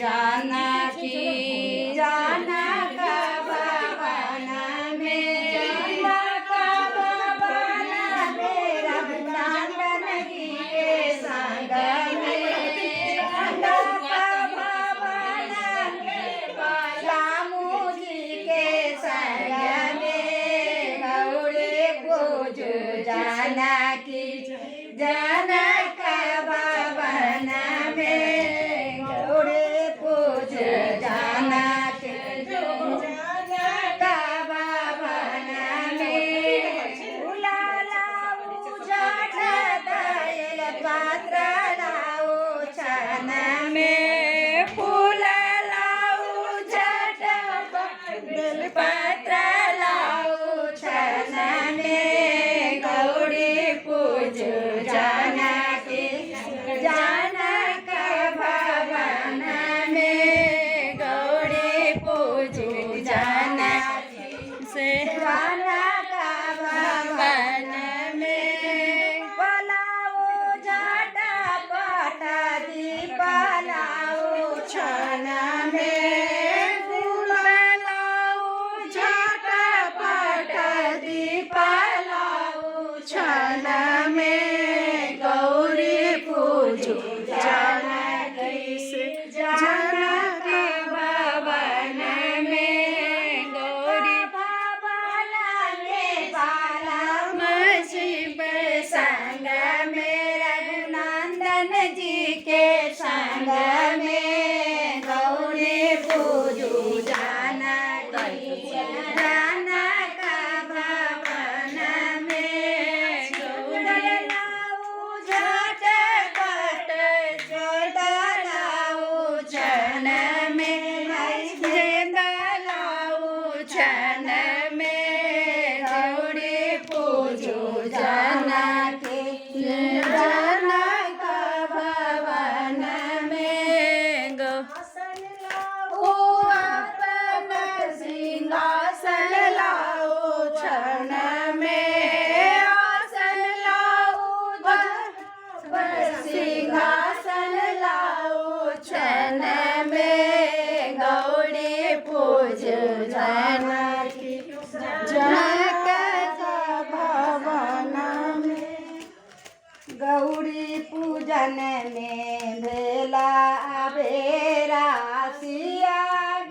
जानकी जनक भवन में जनक भवन में रघुनंदन जी के संग में जनक भवन में रामू जी के संग में गौरी पूज जानकी जनक भवन में गौरी पूज जानकी जनक भवन में फूला लाऊ झट दैल पात्र लाऊ छन में फूला लाऊ झट बेल पत्र लाऊ छन में गौरी पूज जानकी जनक भवन में गौरी पूज जानकी से जनक भवन में पलाऊ झट पट दीप लाऊ छन में फूल लाऊ झट पट दीप लाऊ छन में गौरी पूज जानकी से जनक भवन में गौरी भवन में बालम शिव संग में रघुनंदन जी के संग में गौरी पूजू जानकी जनक भवन में गौरी लाऊ झट पट जोड़ लाऊ छन में गेंद लाऊ छन में गौरी पूजू जानकी जनक भवन में आसन लाऊ अपन सिंहासन लाऊ छन में आसन लाऊ सिंहासन लाऊ छन में गौरी पूज जानकी जनक भवन में गौरी पूजन में भेला बेरा सिया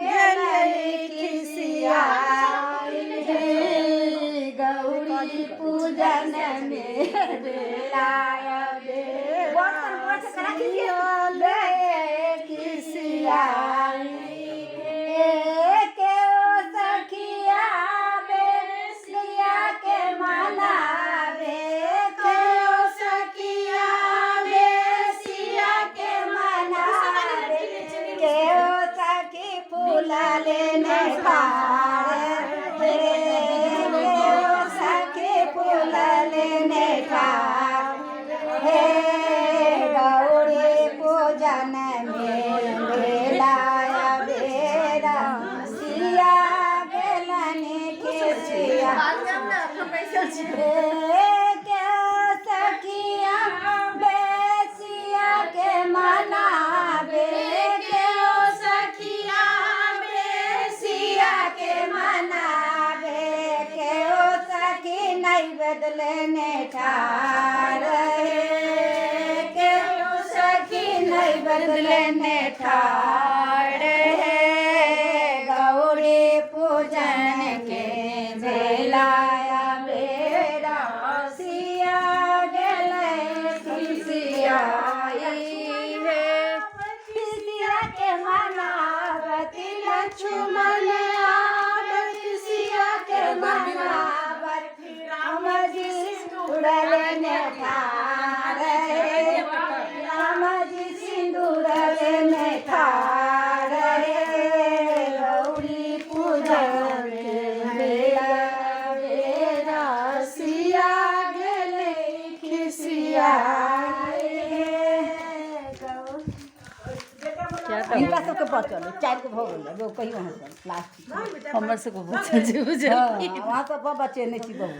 गेली किसिया गौरी पूजन में भेला किसिया के सखिया बेसिया के मनावे के सखिया बेसिया के मनावे के सखी फूल लेने खाए सखी फूल लेने खाए गौरी पूजन में भेलाया बेरा सिया गेलनि किसिया सखिया बेसिया के मनावे के सखिया बेसिया के मनावे के सखी नहीं बदलने ठार के सखी नहीं बदलने ठार गौरी पूजन के भेलाया बेरा सिया गेलै किसिया किसिया के मनावती लक्ष्मण आवत किसिया के मनावत राम जी उड़ल ने ठार राम जी सिंदूर ने ठार गौरी पूजन के बेरा सिया गेलै किसिया इनका सबके बचल 4 गो भऽ गेलै वो कहियो लास्ट हमर सबके बचल छै बुझल वहाँ सब बचे नहीं थी बहुत